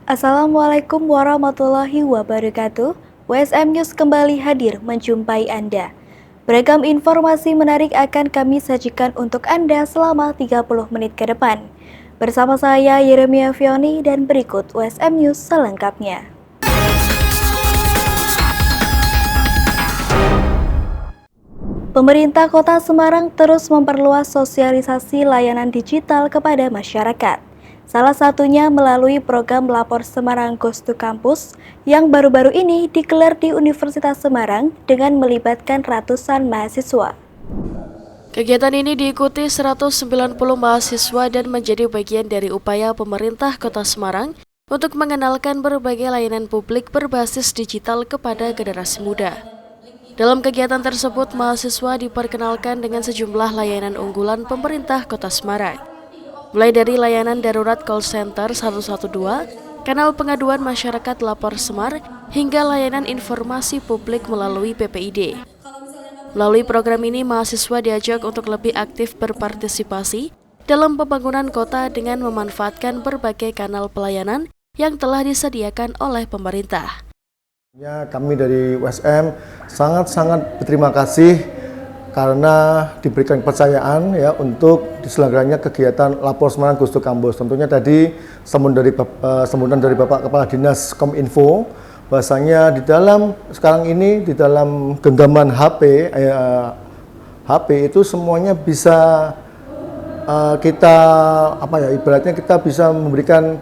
Assalamualaikum warahmatullahi wabarakatuh. WSM News kembali hadir menjumpai Anda. Beragam informasi menarik akan kami sajikan untuk Anda selama 30 menit ke depan. Bersama saya Yeremia Fioni dan berikut WSM News selengkapnya. Pemerintah Kota Semarang terus memperluas sosialisasi layanan digital kepada masyarakat. Salah satunya melalui program Lapor Semarang Goes to Campus yang baru-baru ini digelar di Universitas Semarang dengan melibatkan ratusan mahasiswa. Kegiatan ini diikuti 190 mahasiswa dan menjadi bagian dari upaya pemerintah Kota Semarang untuk mengenalkan berbagai layanan publik berbasis digital kepada generasi muda. Dalam kegiatan tersebut, mahasiswa diperkenalkan dengan sejumlah layanan unggulan pemerintah Kota Semarang. Mulai dari layanan darurat call center 112, kanal pengaduan masyarakat Lapor Semar, hingga layanan informasi publik melalui PPID. Melalui program ini, mahasiswa diajak untuk lebih aktif berpartisipasi dalam pembangunan kota dengan memanfaatkan berbagai kanal pelayanan yang telah disediakan oleh pemerintah. Kami dari WSM sangat berterima kasih karena diberikan kepercayaan ya untuk diselenggaranya kegiatan Lapor Semarang Goes to Campus. Tentunya tadi sambutan dari Bapak Kepala Dinas Kominfo bahwasanya sekarang ini di dalam genggaman HP itu semuanya bisa ibaratnya kita bisa memberikan.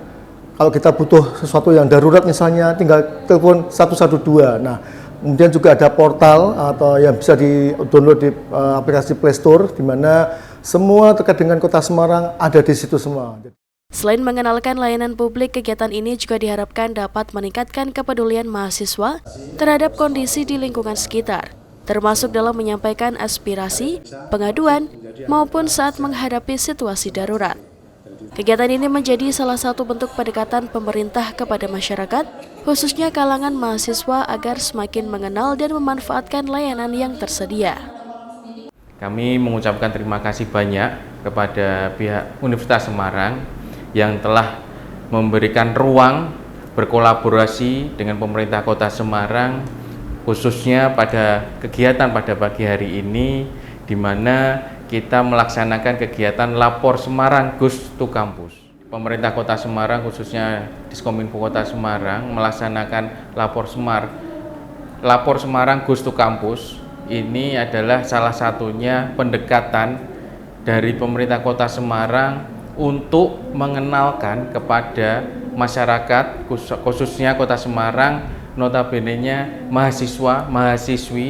Kalau kita butuh sesuatu yang darurat misalnya tinggal telepon 112. Nah, kemudian juga ada portal atau yang bisa di-download di aplikasi Play Store di mana semua terkait dengan Kota Semarang ada di situ semua. Selain mengenalkan layanan publik, kegiatan ini juga diharapkan dapat meningkatkan kepedulian mahasiswa terhadap kondisi di lingkungan sekitar, termasuk dalam menyampaikan aspirasi, pengaduan, maupun saat menghadapi situasi darurat. Kegiatan ini menjadi salah satu bentuk pendekatan pemerintah kepada masyarakat, khususnya kalangan mahasiswa agar semakin mengenal dan memanfaatkan layanan yang tersedia. Kami mengucapkan terima kasih banyak kepada pihak Universitas Semarang yang telah memberikan ruang berkolaborasi dengan pemerintah Kota Semarang, khususnya pada kegiatan pada pagi hari ini, di mana kita melaksanakan kegiatan Lapor Semarang Goes to Campus. Pemerintah Kota Semarang, khususnya Diskominfo Kota Semarang, melaksanakan Lapor Semarang Goes to Campus. Ini adalah salah satunya pendekatan dari pemerintah Kota Semarang untuk mengenalkan kepada masyarakat, khususnya Kota Semarang, notabene-nya mahasiswa-mahasiswi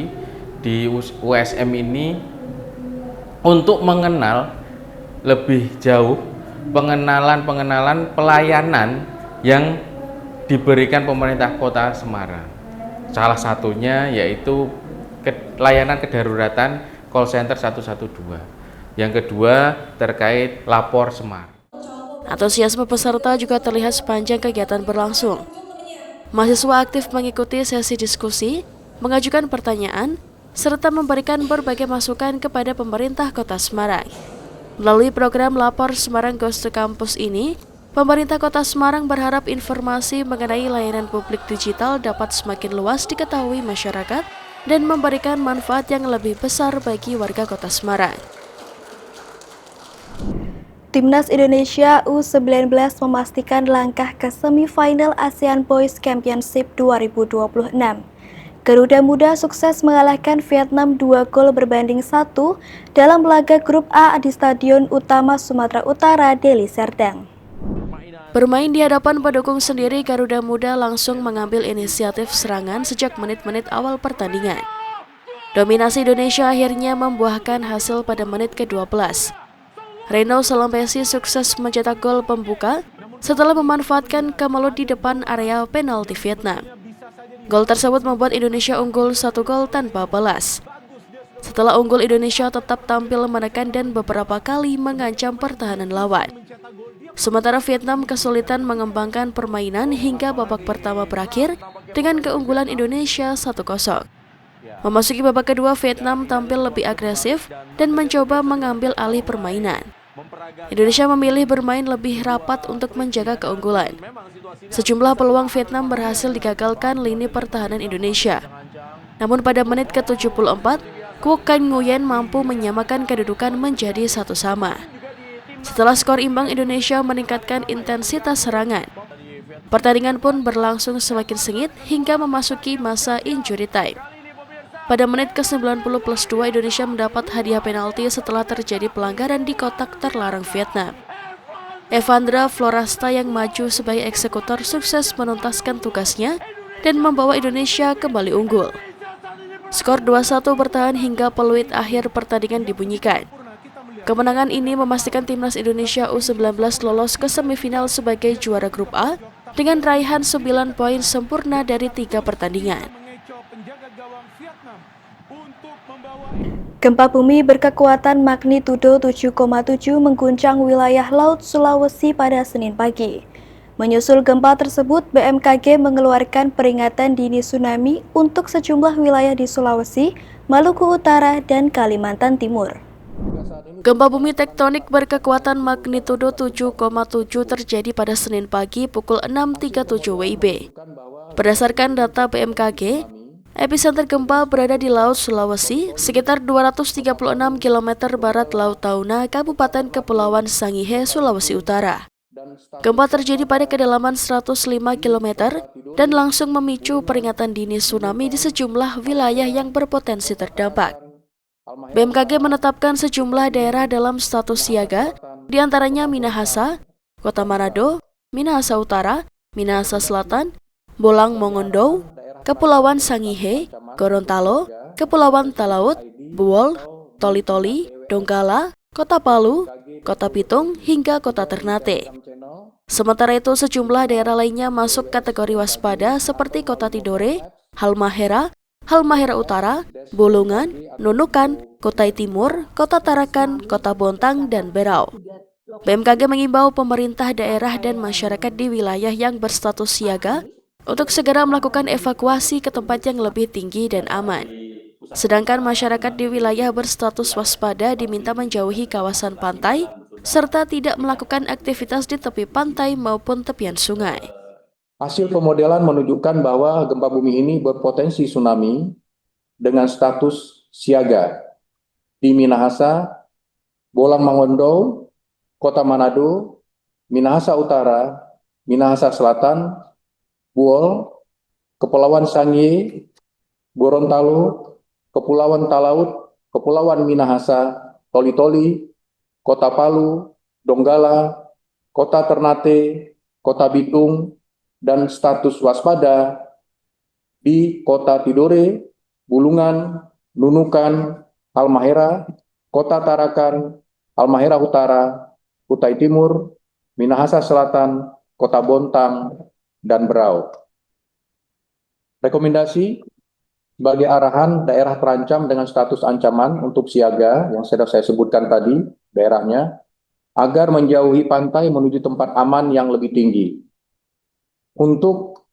di USM ini, untuk mengenal lebih jauh pengenalan pelayanan yang diberikan pemerintah Kota Semarang. Salah satunya yaitu layanan kedaruratan call center 112. Yang kedua terkait Lapor Semar. Antusiasme peserta juga terlihat sepanjang kegiatan berlangsung. Mahasiswa aktif mengikuti sesi diskusi, mengajukan pertanyaan, serta memberikan berbagai masukan kepada pemerintah Kota Semarang. Melalui program Lapor Semarang Goes to Campus ini, pemerintah Kota Semarang berharap informasi mengenai layanan publik digital dapat semakin luas diketahui masyarakat dan memberikan manfaat yang lebih besar bagi warga Kota Semarang. Timnas Indonesia U19 memastikan langkah ke semifinal ASEAN Boys Championship 2026. Garuda Muda sukses mengalahkan Vietnam 2 gol berbanding 1 dalam laga grup A di Stadion Utama Sumatera Utara, Deli Serdang. Bermain di hadapan pendukung sendiri, Garuda Muda langsung mengambil inisiatif serangan sejak menit-menit awal pertandingan. Dominasi Indonesia akhirnya membuahkan hasil pada menit ke-12. Reno Salampesi sukses mencetak gol pembuka setelah memanfaatkan kemelut di depan area penalti Vietnam. Gol tersebut membuat Indonesia unggul 1 gol tanpa balas. Setelah unggul, Indonesia tetap tampil menekan dan beberapa kali mengancam pertahanan lawan. Sementara Vietnam kesulitan mengembangkan permainan hingga babak pertama berakhir dengan keunggulan Indonesia 1-0. Memasuki babak kedua, Vietnam tampil lebih agresif dan mencoba mengambil alih permainan. Indonesia memilih bermain lebih rapat untuk menjaga keunggulan. Sejumlah peluang Vietnam berhasil digagalkan lini pertahanan Indonesia. Namun pada menit ke-74, Kwok Kan Nguyen mampu menyamakan kedudukan menjadi 1-1. Setelah skor imbang, Indonesia meningkatkan intensitas serangan. Pertandingan pun berlangsung semakin sengit hingga memasuki masa injury time. Pada menit ke-90+2, Indonesia mendapat hadiah penalti setelah terjadi pelanggaran di kotak terlarang Vietnam. Evandra Florasta yang maju sebagai eksekutor sukses menuntaskan tugasnya dan membawa Indonesia kembali unggul. Skor 2-1 bertahan hingga peluit akhir pertandingan dibunyikan. Kemenangan ini memastikan timnas Indonesia U19 lolos ke semifinal sebagai juara grup A dengan raihan 9 poin sempurna dari 3 pertandingan. Gempa bumi berkekuatan magnitudo 7,7 mengguncang wilayah Laut Sulawesi pada Senin pagi. Menyusul gempa tersebut, BMKG mengeluarkan peringatan dini tsunami untuk sejumlah wilayah di Sulawesi, Maluku Utara, dan Kalimantan Timur. Gempa bumi tektonik berkekuatan magnitudo 7,7 terjadi pada Senin pagi pukul 6.37 WIB. Berdasarkan data BMKG, epicenter gempa berada di Laut Sulawesi, sekitar 236 km barat Laut Tauna, Kabupaten Kepulauan Sangihe, Sulawesi Utara. Gempa terjadi pada kedalaman 105 km dan langsung memicu peringatan dini tsunami di sejumlah wilayah yang berpotensi terdampak. BMKG menetapkan sejumlah daerah dalam status siaga, diantaranya Minahasa, Kota Manado, Minahasa Utara, Minahasa Selatan, Bolang Mongondo, Kepulauan Sangihe, Gorontalo, Kepulauan Talaut, Buol, Toli-Toli, Donggala, Kota Palu, Kota Pitung, hingga Kota Ternate. Sementara itu, sejumlah daerah lainnya masuk kategori waspada seperti Kota Tidore, Halmahera, Halmahera Utara, Bolongan, Nunukan, Kutai Timur, Kota Tarakan, Kota Bontang, dan Berau. BMKG mengimbau pemerintah daerah dan masyarakat di wilayah yang berstatus siaga untuk segera melakukan evakuasi ke tempat yang lebih tinggi dan aman. Sedangkan masyarakat di wilayah berstatus waspada diminta menjauhi kawasan pantai serta tidak melakukan aktivitas di tepi pantai maupun tepian sungai. Hasil pemodelan menunjukkan bahwa gempa bumi ini berpotensi tsunami dengan status siaga di Minahasa, Bolang Mongondo, Kota Manado, Minahasa Utara, Minahasa Selatan, Buol, Kepulauan Sangihe, Gorontalo, Kepulauan Talaut, Kepulauan Minahasa, Toli-Toli, Kota Palu, Donggala, Kota Ternate, Kota Bitung, dan status waspada di Kota Tidore, Bulungan, Nunukan, Halmahera, Kota Tarakan, Halmahera Utara, Kutai Timur, Minahasa Selatan, Kota Bontang, dan Berau. Rekomendasi sebagai arahan daerah terancam dengan status ancaman untuk siaga yang sudah saya sebutkan tadi, daerahnya, agar menjauhi pantai menuju tempat aman yang lebih tinggi. Untuk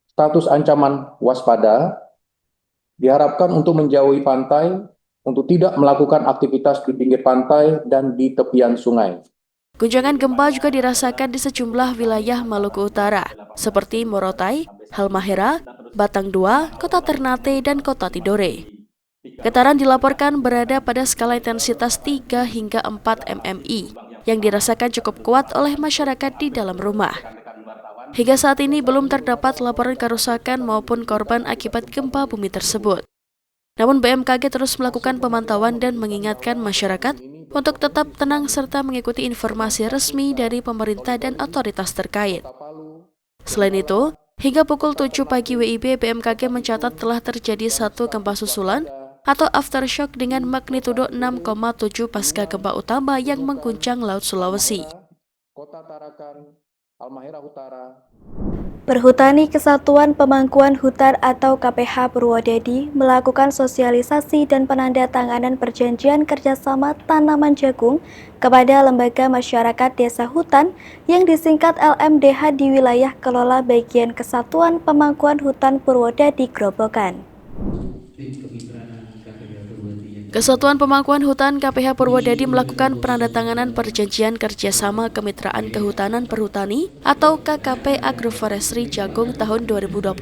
status ancaman waspada, diharapkan untuk menjauhi pantai, untuk tidak melakukan aktivitas di pinggir pantai dan di tepian sungai. Guncangan gempa juga dirasakan di sejumlah wilayah Maluku Utara, seperti Morotai, Halmahera, Batang 2, Kota Ternate, dan Kota Tidore. Getaran dilaporkan berada pada skala intensitas 3 hingga 4 mmi, yang dirasakan cukup kuat oleh masyarakat di dalam rumah. Hingga saat ini belum terdapat laporan kerusakan maupun korban akibat gempa bumi tersebut. Namun BMKG terus melakukan pemantauan dan mengingatkan masyarakat untuk tetap tenang serta mengikuti informasi resmi dari pemerintah dan otoritas terkait. Selain itu, hingga pukul 7 pagi WIB, BMKG mencatat telah terjadi satu gempa susulan atau aftershock dengan magnitudo 6,7 pasca gempa utama yang mengguncang Laut Sulawesi. Kota Tarakan, Halmahera Utara. Perhutani Kesatuan Pemangkuan Hutan atau KPH Purwodadi melakukan sosialisasi dan penandatanganan perjanjian kerjasama tanaman jagung kepada lembaga masyarakat desa hutan yang disingkat LMDH di wilayah kelola bagian Kesatuan Pemangkuan Hutan Purwodadi Grobogan. Kesatuan Pemangkuan Hutan KPH Purwodadi melakukan penandatanganan perjanjian kerjasama kemitraan kehutanan perhutani atau KKP Agroforestry Jagung tahun 2026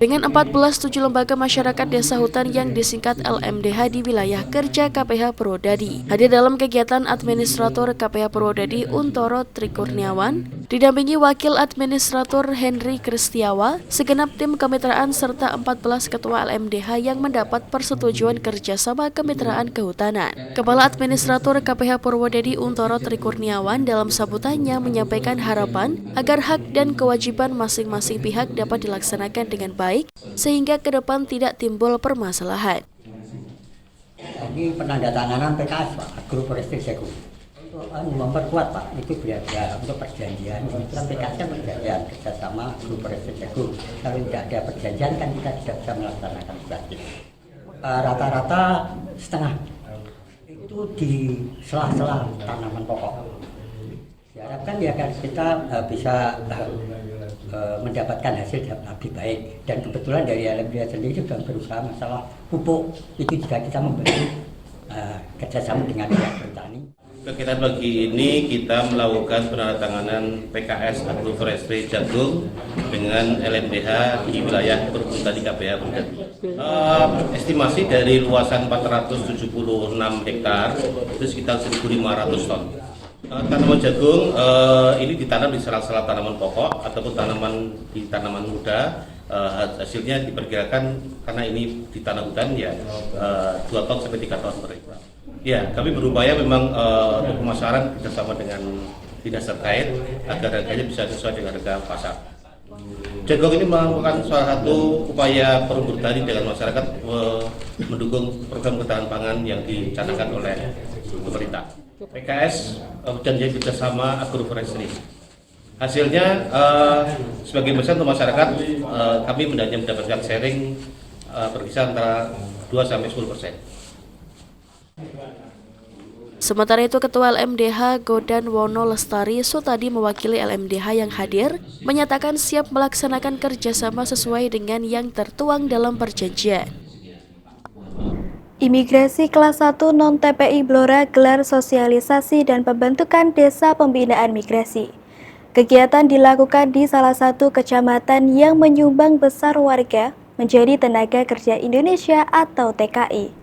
dengan 14 lembaga masyarakat desa hutan yang disingkat LMDH di wilayah kerja KPH Purwodadi. Hadir dalam kegiatan Administrator KPH Purwodadi Untoro Trikurniawan, didampingi Wakil Administrator Henry Kristiawa, segenap tim kemitraan serta 14 ketua LMDH yang mendapat persetujuan kerjasama kemitraan kehutanan. Kepala Administrator KPH Purwodadi Untoro Trikurniawan dalam sambutannya menyampaikan harapan agar hak dan kewajiban masing-masing pihak dapat dilaksanakan dengan baik sehingga ke depan tidak timbul permasalahan. Ini penandatanganan PKS Pak, Agroforestry Jagung. Untuk memperkuat Pak, itu biasa untuk perjanjian. Itu kan PKS kan perjanjian kerjasama Agroforestry Jagung. Kalau tidak ada perjanjian kan kita tidak bisa melaksanakan tugas. Rata-rata setengah itu di sela-sela tanaman pokok. Diharapkan ya kan kita bisa mendapatkan hasil yang lebih baik, dan kebetulan dari LMDH sendiri juga berusaha masalah pupuk itu juga kita memberi kerjasama dengan pihak petani. Kegiatan pagi ini kita melakukan penandatanganan PKS Agroforestry Jagung dengan LMDH di wilayah perhutani KPH Purwodadi. Estimasi dari luasan 476 hektar itu sekitar 1.500 ton. Tanaman jagung ini ditanam di sela-sela tanaman pokok ataupun tanaman muda. Hasilnya diperkirakan karena ini di tanah hutan ya 2 ton sampai 3 ton per hektar. Ya, kami berupaya memang untuk pemasaran bersama dengan dinas terkait agar harganya bisa sesuai dengan harga pasar. Jagung ini merupakan salah satu upaya perhutani dengan masyarakat mendukung program ketahanan pangan yang dicanangkan oleh pemerintah. PKS perjanjian kerjasama Agroforestry. Hasilnya sebagian besar untuk masyarakat kami mendapatkan sharing berkisar antara 2-10%. Sementara itu, Ketua LMDH Godan Wono Lestari Sutadi mewakili LMDH yang hadir menyatakan siap melaksanakan kerjasama sesuai dengan yang tertuang dalam perjanjian. Imigrasi kelas 1 non-TPI Blora gelar sosialisasi dan pembentukan Desa Pembinaan Migrasi. Kegiatan dilakukan di salah satu kecamatan yang menyumbang besar warga menjadi tenaga kerja Indonesia atau TKI.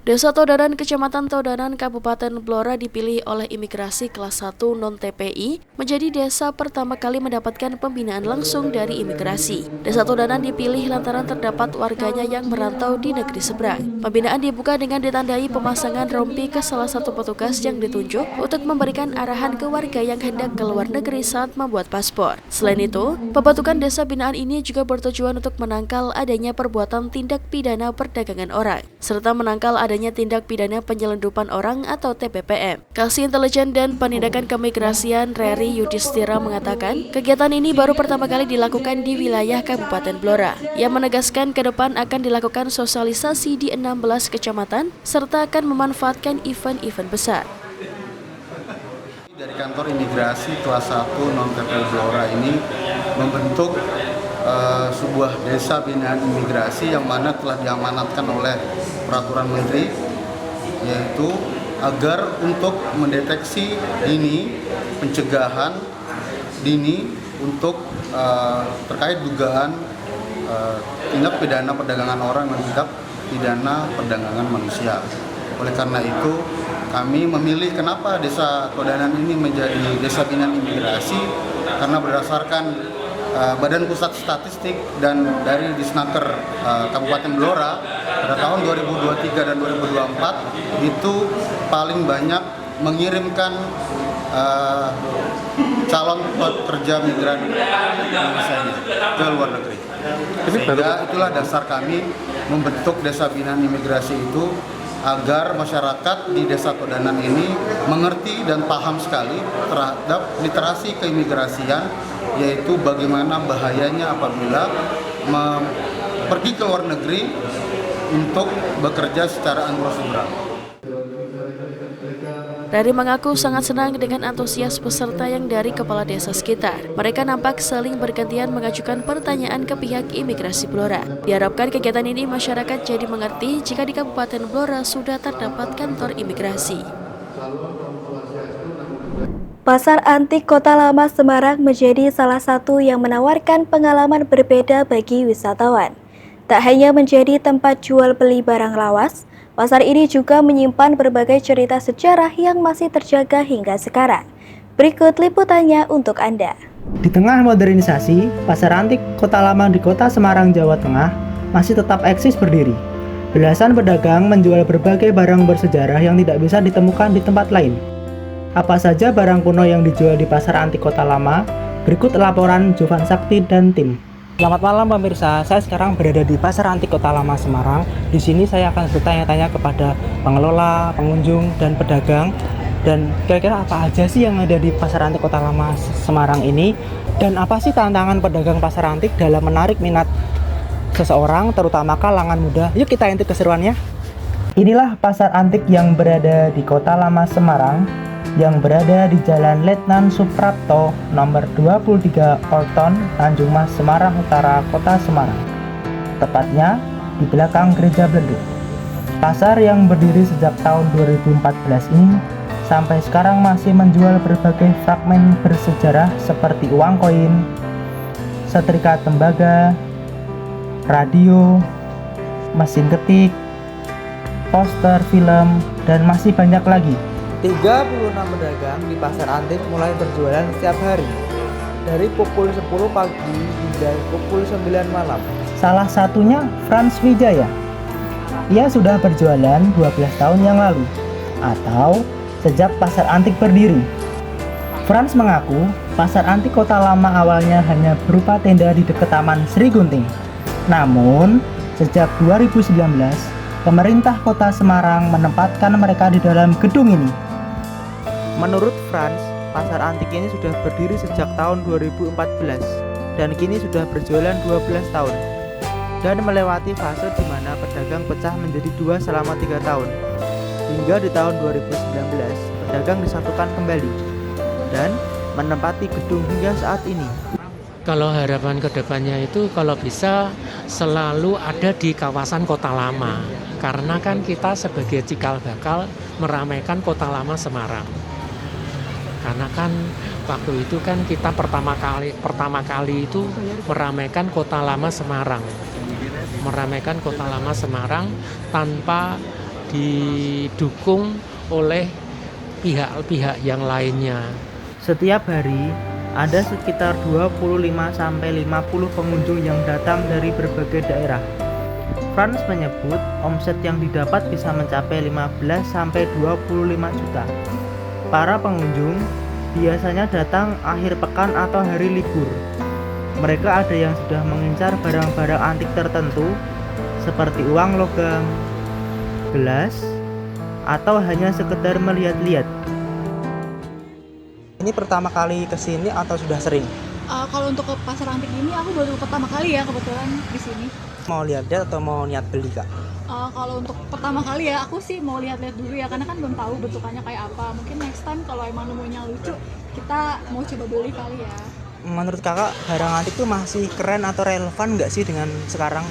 Desa Todanan, Kecamatan Todanan, Kabupaten Blora dipilih oleh Imigrasi kelas 1 non-TPI menjadi desa pertama kali mendapatkan pembinaan langsung dari imigrasi. Desa Todanan dipilih lantaran terdapat warganya yang merantau di negeri seberang. Pembinaan dibuka dengan ditandai pemasangan rompi ke salah satu petugas yang ditunjuk untuk memberikan arahan ke warga yang hendak ke luar negeri saat membuat paspor. Selain itu, pembentukan desa binaan ini juga bertujuan untuk menangkal adanya perbuatan tindak pidana perdagangan orang, serta menangkal adanya tindak pidana penyelundupan orang atau TPPM. Kasih Intelijen dan Penindakan Keimigrasian Reri Yudhistira mengatakan, kegiatan ini baru pertama kali dilakukan di wilayah Kabupaten Blora. Ia menegaskan ke depan akan dilakukan sosialisasi di 16 kecamatan serta akan memanfaatkan event-event besar. Dari kantor imigrasi kelas 1 non-TPI Blora ini membentuk sebuah desa binaan imigrasi yang mana telah diamanatkan oleh peraturan menteri, yaitu agar untuk mendeteksi dini, pencegahan dini untuk terkait dugaan tindak pidana perdagangan orang dan tindak pidana perdagangan manusia. Oleh karena itu kami memilih kenapa Desa Todanan ini menjadi desa binaan imigrasi, karena berdasarkan Badan Pusat Statistik dan dari Disnaker Kabupaten Blora pada tahun 2023 dan 2024 itu paling banyak mengirimkan calon pekerja migran Indonesia ke luar negeri. Sehingga itulah dasar kami membentuk Desa Binaan Imigrasi itu, agar masyarakat di Desa Todanan ini mengerti dan paham sekali terhadap literasi keimigrasian, yaitu bagaimana bahayanya apabila pergi ke luar negeri untuk bekerja secara unprosedural. Rari mengaku sangat senang dengan antusias peserta yang dari kepala desa sekitar. Mereka nampak saling bergantian mengajukan pertanyaan ke pihak imigrasi Blora. Diharapkan kegiatan ini masyarakat jadi mengerti jika di Kabupaten Blora sudah terdapat kantor imigrasi. Pasar Antik Kota Lama Semarang menjadi salah satu yang menawarkan pengalaman berbeda bagi wisatawan. Tak hanya menjadi tempat jual beli barang lawas, pasar ini juga menyimpan berbagai cerita sejarah yang masih terjaga hingga sekarang. Berikut liputannya untuk Anda. Di tengah modernisasi, Pasar Antik Kota Lama di Kota Semarang, Jawa Tengah masih tetap eksis berdiri. Belasan pedagang menjual berbagai barang bersejarah yang tidak bisa ditemukan di tempat lain. Apa saja barang kuno yang dijual di Pasar Antik Kota Lama? Berikut laporan Jovan Sakti dan tim. Selamat malam pemirsa, saya sekarang berada di Pasar Antik Kota Lama Semarang. Di sini saya akan bertanya-tanya kepada pengelola, pengunjung, dan pedagang. Dan kira-kira apa aja sih yang ada di Pasar Antik Kota Lama Semarang ini? Dan apa sih tantangan pedagang pasar antik dalam menarik minat seseorang, terutama kalangan muda? Yuk kita intip keseruannya. Inilah pasar antik yang berada di Kota Lama Semarang, yang berada di Jalan Letnan Suprapto nomor 23 Orton, Tanjung Mas, Semarang Utara, Kota Semarang. Tepatnya di belakang Gereja Bleduk. Pasar yang berdiri sejak tahun 2014 ini sampai sekarang masih menjual berbagai fragmen bersejarah seperti uang koin, setrika tembaga, radio, mesin ketik, poster film, dan masih banyak lagi. 36 pedagang di pasar antik mulai berjualan setiap hari dari pukul 10 pagi hingga pukul 9 malam. Salah satunya Frans Wijaya. Ia sudah berjualan 12 tahun yang lalu atau sejak pasar antik berdiri. Frans mengaku pasar antik Kota Lama awalnya hanya berupa tenda di dekat Taman Sri Gunting. Namun sejak 2019 pemerintah Kota Semarang menempatkan mereka di dalam gedung ini. Menurut Frans, pasar antik ini sudah berdiri sejak tahun 2014 dan kini sudah berjualan 12 tahun dan melewati fase di mana pedagang pecah menjadi dua selama 3 tahun. Hingga di tahun 2019, pedagang disatukan kembali dan menempati gedung hingga saat ini. Kalau harapan kedepannya itu kalau bisa selalu ada di kawasan Kota Lama, karena kan kita sebagai cikal bakal meramaikan Kota Lama Semarang. Karena kan waktu itu kan kita pertama kali itu meramaikan Kota Lama Semarang, tanpa didukung oleh pihak-pihak yang lainnya. Setiap hari ada sekitar 25-50 pengunjung yang datang dari berbagai daerah. Frans menyebut omset yang didapat bisa mencapai 15-25 juta. Para pengunjung biasanya datang akhir pekan atau hari libur. Mereka ada yang sudah mengincar barang-barang antik tertentu seperti uang logam, gelas, atau hanya sekedar melihat-lihat. Ini pertama kali kesini atau sudah sering? Kalau untuk ke pasar antik ini aku baru pertama kali ya kebetulan di sini. Mau lihat-lihat atau mau niat beli, Kak? Kalau untuk pertama kali ya aku sih mau lihat-lihat dulu ya, karena kan belum tahu bentukannya kayak apa. Mungkin next time kalau emang nemunya lucu kita mau coba beli kali ya. Menurut kakak barang antik itu masih keren atau relevan nggak sih dengan sekarang?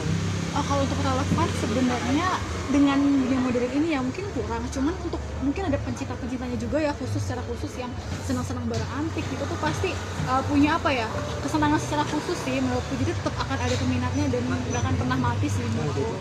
Kalau untuk relevan sebenarnya dengan dunia modern ini ya mungkin kurang. Cuman untuk mungkin ada pencinta-pencintanya juga ya, secara khusus yang senang-senang barang antik gitu tuh pasti punya apa ya, kesenangan secara khusus sih menurutku. Jadi tetap akan ada peminatnya dan nggak akan pernah mati sih menurutku.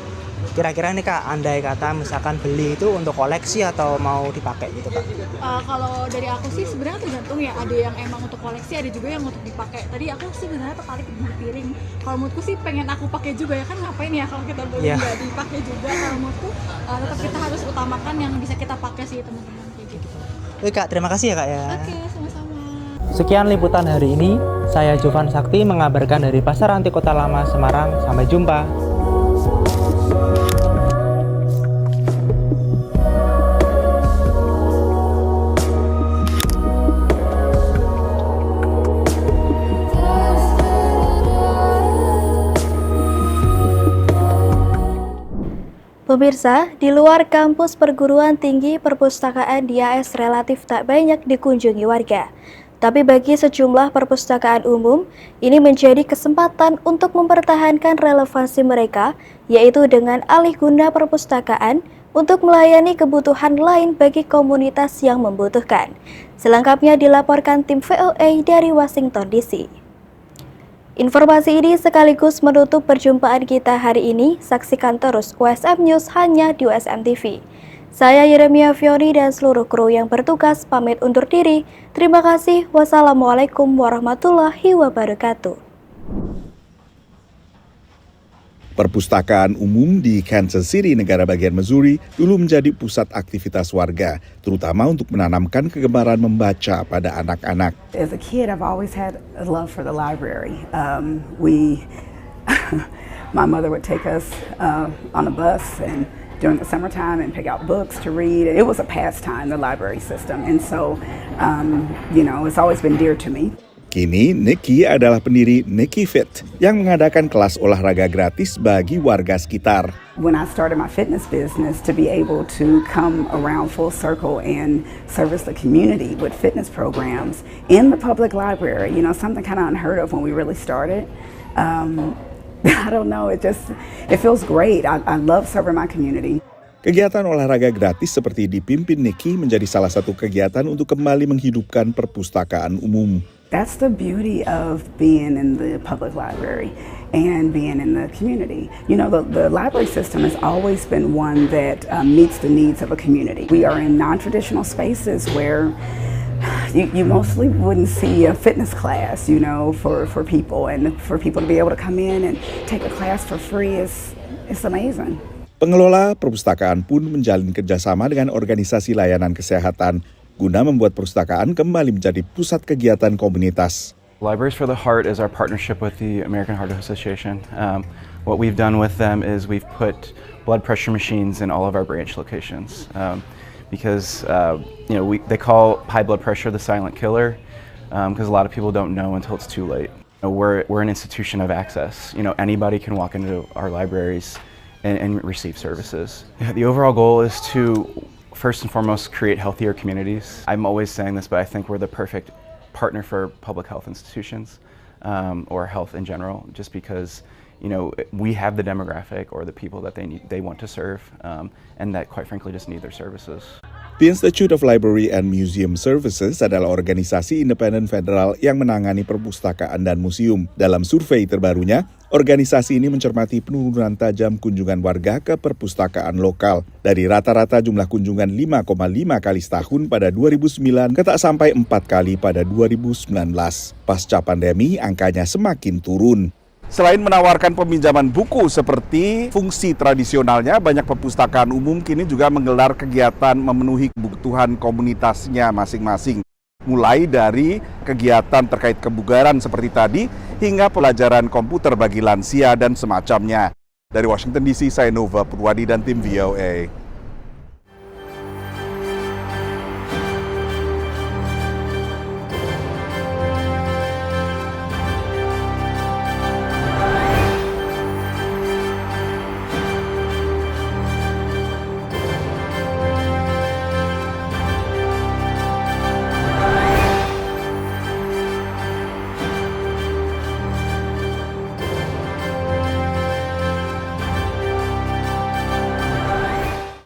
Kira-kira nih Kak, andai kata misalkan beli itu untuk koleksi atau mau dipakai gitu Kak? Kalau dari aku sih sebenarnya tergantung ya, ada yang emang untuk koleksi, ada juga yang untuk dipakai. Tadi aku sih sebenarnya tertarik di piring. Kalau menurutku sih pengen aku pakai juga ya, kan ngapain ya kalau kita beli nggak dipakai juga. Kalau menurutku tetap kita harus utamakan yang bisa kita pakai sih teman-teman kayak gitu. Oke Kak, terima kasih ya Kak ya. Oke, sama-sama. Sekian liputan hari ini. Saya Jovan Sakti mengabarkan dari Pasar Antik Kota Lama Semarang. Sampai jumpa. Pemirsa, di luar kampus perguruan tinggi, perpustakaan di AS relatif tak banyak dikunjungi warga. Tapi bagi sejumlah perpustakaan umum, ini menjadi kesempatan untuk mempertahankan relevansi mereka, yaitu dengan alih guna perpustakaan untuk melayani kebutuhan lain bagi komunitas yang membutuhkan. Selengkapnya dilaporkan tim VOA dari Washington DC. Informasi ini sekaligus menutup perjumpaan kita hari ini. Saksikan terus USM News hanya di USM TV. Saya Yeremia Fiori dan seluruh kru yang bertugas pamit undur diri. Terima kasih. Wassalamualaikum warahmatullahi wabarakatuh. Perpustakaan umum di Kansas City, negara bagian Missouri, dulu menjadi pusat aktivitas warga, terutama untuk menanamkan kegemaran membaca pada anak-anak. As a kid, I've always had a love for the library. My mother would take us on a bus and during the summertime and pick out books to read. It was a pastime, the library system, and so it's always been dear to me. Kini, Nikki adalah pendiri Nikki Fit yang mengadakan kelas olahraga gratis bagi warga sekitar. When I started my fitness business, to be able to come around full circle and service the community with fitness programs in the public library, something kind of unheard of when we really started. I don't know, it feels great. I love serving my community. Kegiatan olahraga gratis seperti dipimpin Nikki menjadi salah satu kegiatan untuk kembali menghidupkan perpustakaan umum. That's the beauty of being in the public library and being in the community. The library system has always been one that meets the needs of a community. We are in non-traditional spaces where you mostly wouldn't see a fitness class, for people. And for people to be able to come in and take a class for free is amazing. Pengelola perpustakaan pun menjalin kerjasama dengan organisasi layanan kesehatan guna membuat perpustakaan kembali menjadi pusat kegiatan komunitas. Libraries for the Heart is our partnership with the American Heart Association. What we've done with them is we've put blood pressure machines in all of our branch locations because they call high blood pressure the silent killer because a lot of people don't know until it's too late. We're an institution of access. Anybody can walk into our libraries and receive services. The overall goal is to first and foremost, create healthier communities. I'm always saying this, but I think we're the perfect partner for public health institutions or health in general, just because we have the demographic or the people that they want to serve, and that quite frankly just need their services. The Institute of Library and Museum Services adalah organisasi independen federal yang menangani perpustakaan dan museum. Dalam survei terbarunya, organisasi ini mencermati penurunan tajam kunjungan warga ke perpustakaan lokal. Dari rata-rata jumlah kunjungan 5,5 kali setahun pada 2009 ke tak sampai 4 kali pada 2019. Pasca pandemi, angkanya semakin turun. Selain menawarkan peminjaman buku seperti fungsi tradisionalnya, banyak perpustakaan umum kini juga menggelar kegiatan memenuhi kebutuhan komunitasnya masing-masing. Mulai dari kegiatan terkait kebugaran seperti tadi, hingga pelajaran komputer bagi lansia dan semacamnya. Dari Washington DC, saya Nova Purwadi dan tim VOA.